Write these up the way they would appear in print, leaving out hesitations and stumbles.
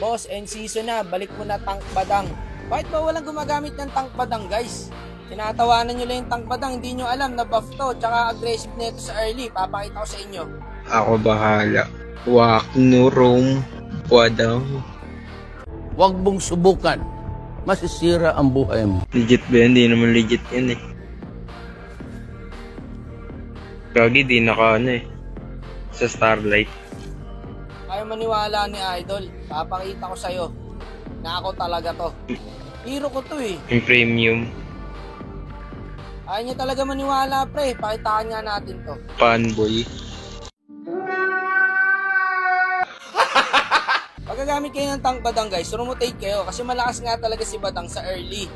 Boss, end season na, balik mo na tank badang. Bakit ba walang gumagamit ng tank badang, guys? Tinatawanan nyo lang yung tank badang, hindi nyo alam na buff to, tsaka aggressive nito sa early. Papakita ko sa inyo. Ako bahala. Wak no roam. Wadaw. Huwag mong subukan. Masisira ang buhay mo. Legit ba yan? Hindi naman legit yan eh. Gagi, di naka ano eh. Sa Starlight. Ayaw maniwala ni Idol. Papakita ko sa'yo na ako talaga to. Hero ko to eh. Yung premium. Ayaw niya talaga maniwala, pre. Pakitaan nga natin to. Fanboy. Pagkagamit kayo ng tank badang, guys, rotate kayo kasi malakas nga talaga si badang sa early.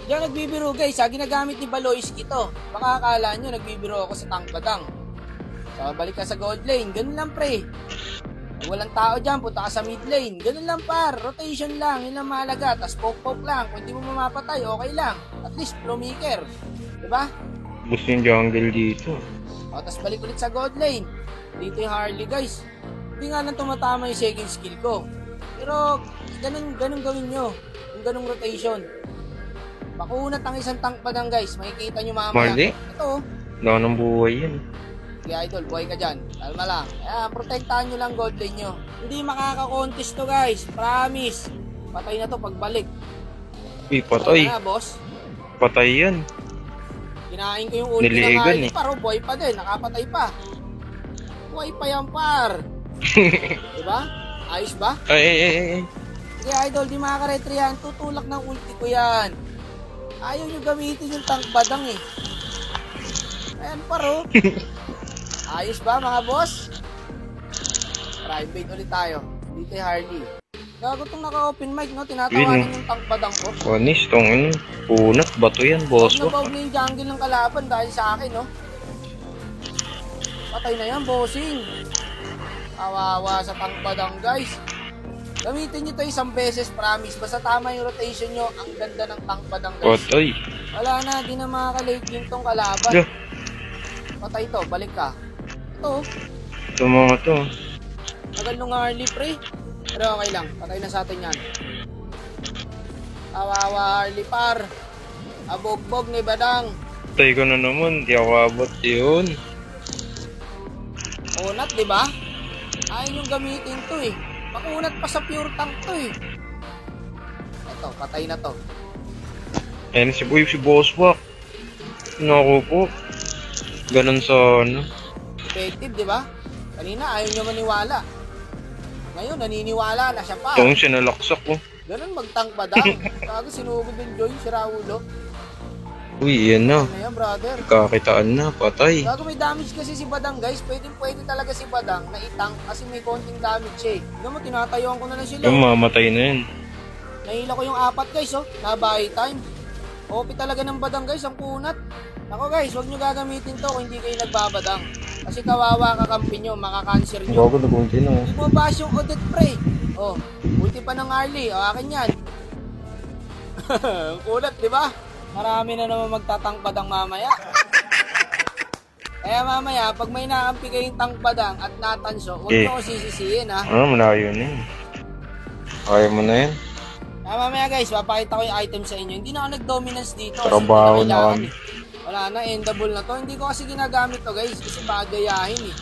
Diyan nagbibiro, guys, ginagamit ni Balois ito. Baka akala nyo nagbibiro ako sa tank badang. So, balik ka sa gold lane. Ganun lang, pre. Kung walang tao dyan, punta ka sa mid lane. Ganun lang, par. Rotation lang. Yun lang mahalaga. Tapos poke-poke lang. Kung hindi mo mamapatay, okay lang. At least, flowmaker. Diba? Gusto yung jungle dito. O, tapos balik ulit sa gold lane. Dito yung Harley, guys. Hindi nga lang tumatama yung second skill ko. Pero, ganun gawin nyo. Yung ganung rotation. Makunat ang isang tank badang, guys. Makikita nyo mamaya. Marli? Ito, Wala ng buhay yan. okay, Idol, buhay ka dyan. Kalma lang. Ayan, protektahan nyo lang gold lane nyo. Hindi makaka-contest to, guys. Promise. Patay na to pagbalik. Uy, patay. Na, boss. Patay yan. Kinain ko yung ulti ng Niliigan Harley, eh. Paro, buhay pa din. Nakapatay pa. Buhay pa yan, par. Diba? Ayos ba? Ay. Sige, Idol, di makaka-retry yan. Tutulak ng ulti ko yan. Ayaw nyo gamitin yung tank badang eh. Ayan, paro. Ayos ba, mga boss? Private ulit tayo. Dito yung Harley. Gago itong naka-open mic, no? Tinatawanan yung tank badang ko. Wanis, tong ano. Punat, bato yan, boss. Nabawag na yung jungle ng kalaban dahil sa akin, no? Patay na yan, bossing. Kawawa sa tank badang, guys. Gamitin nyo to isang beses, promise. Basta tama yung rotation nyo, ang ganda ng tank badang, guys. Patay. Wala na, di na makaka-late game tong kalaban. Yeah. Patay to, balik ka. Ito, Ito mga to. tagal nung Harley, pre. Pero okay lang, patay na sa atin yan. Kawawa Harley, par. Abogbog ni badang. Patay ko na naman. Di ako abot yun. Unat, di ba? Ayaw yung gamitin to eh. Makunat pa sa pure tank to eh. Ito, patay na to. Ayan si Boss Wak. Naku po. Ganun sa ano. Effective, di ba? Kanina ayaw nyo maniwala. Ngayon, naniniwala na siya pa. Ito yung sinalaksak ko. Ganun mag-tank ba daw? Kago sinugod yung Joy, si Raulo. Uy, yan na. Ano yan, brother? Kakitaan na, patay. Gago may damage kasi si Badang, guys. Pwede talaga si Badang na itang kasi may konting damage siya eh. Tignan mo, tinatayuan ko na lang sila. Yung mamatay na yun. Nahila ko yung 4, guys, oh. Na-buy time. OP talaga ng Badang, guys. Ang kunat. Ako, guys, huwag nyo gagamitin to kung hindi kayo nagbabadang. Kasi kawawa kakampi nyo, makakanser nyo. Bago na kunti na. Hindi mo bash yung Odette, pre. Oh, ulti pa ng Harley. O, akin yan. Ang kunat, di ba? Marami na naman magtatang badang mamaya. Kaya mamaya, pag may nakampi kayong tank badang at natanso, huwag nyo ko sisisihin, ha? Malayo na yun. Kaya mo na yun. Kaya mamaya, guys, papakita ko yung item sa inyo. Hindi na ako nag-dominance dito. Trabaho na kami. Wala na, endable na to. Hindi ko kasi ginagamit to, guys, kasi bagayahin, eh.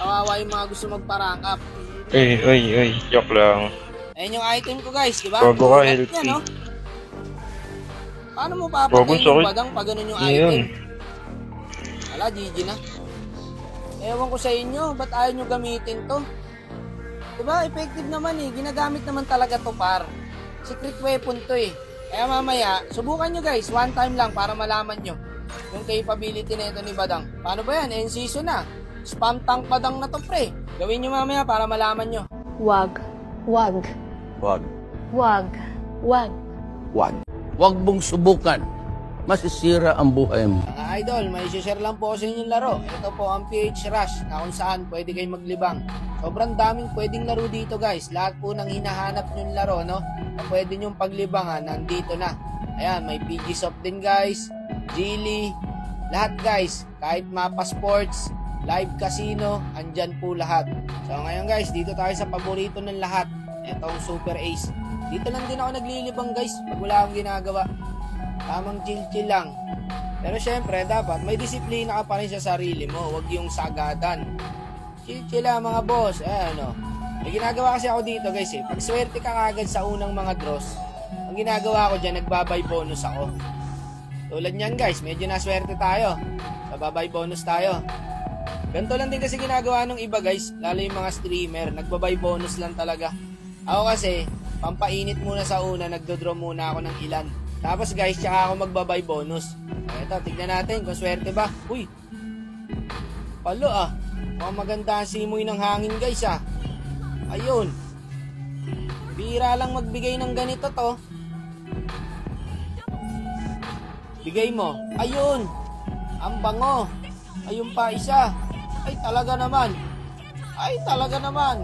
Kawawa yung mga gusto magpa-rank up. Ay, joke lang. Ayan yung item ko, guys, di ba? Bago ka, Yan, LP. no? Paano mo papatayin yung badang pag ganun yung item? Wala, GG na. Ewan ko sa inyo, ba't ayaw nyo gamitin to? Diba, effective naman eh. Ginagamit naman talaga to, par. Secret weapon to eh. Kaya mamaya, subukan nyo guys, one time lang para malaman nyo yung capability na ito ni Badang. Paano ba yan? End season na. Spam tank Badang na to, pre. Gawin nyo mamaya para malaman nyo. Wag. Wag. Huwag. Wag. Wag. Huwag. Huwag mong subukan. Masisira ang buhay mo. Mga idol, may share lang po sa inyong laro. Ito po ang PH Rush na kung saan pwede kayong maglibang. Sobrang daming pwedeng laro dito guys. Lahat po ng hinahanap nyong laro, no? Na pwede nyong paglibangan, nandito na. Ayan, may PG Soft din guys. Geely. Lahat guys. Kahit Mapa Sports, Live Casino, andyan po lahat. So ngayon guys, dito tayo sa paborito ng lahat. Etong Super Ace. Dito lang din ako naglilibang guys pag wala akong ginagawa. Tamang chill-chill lang. Pero syempre, dapat may disiplina ka pa rin sa sarili mo. Huwag yung sagadan. Chill-chill lang mga boss. May ginagawa kasi ako dito guys eh. Pag swerte ka kagad sa unang mga draws, ang ginagawa ko dyan, nagbabay bonus ako. Tulad nyan guys, medyo naswerte tayo. Nababay bonus tayo. Ganito lang din kasi ginagawa ng iba guys, lalo yung mga streamer. Nagbabay bonus lang talaga. Ako kasi, pampainit muna sa una, nagdodraw muna ako ng ilan. Tapos guys, tsaka ako magbabay bonus. Ito, tignan natin kung swerte ba. Uy, palo mukhang maganda ang simoy ng hangin guys Ayun. Bira lang magbigay ng ganito to. Bigay mo. Ayun. Ang bango. Ayun pa isa. Ay talaga naman.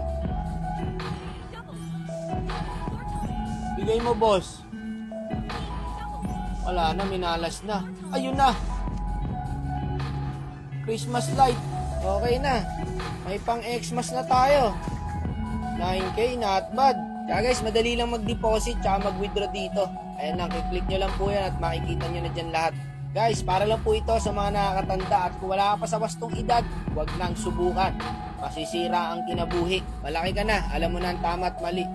Bigay mo boss. Wala na, minalas na. Ayun na. Christmas light. Okay na. May pang Xmas na tayo. 9K, not bad. Kaya guys, madali lang mag-deposit tsaka mag-withdraw dito. Ayan lang, i-click nyo lang po yan at makikita nyo na dyan lahat. Guys, para lang po ito sa mga nakakatanda at kung wala ka pa sa wastong edad, huwag nang subukan. Masisira ang kinabuhi. Malaki ka na, alam mo na ang tama at mali.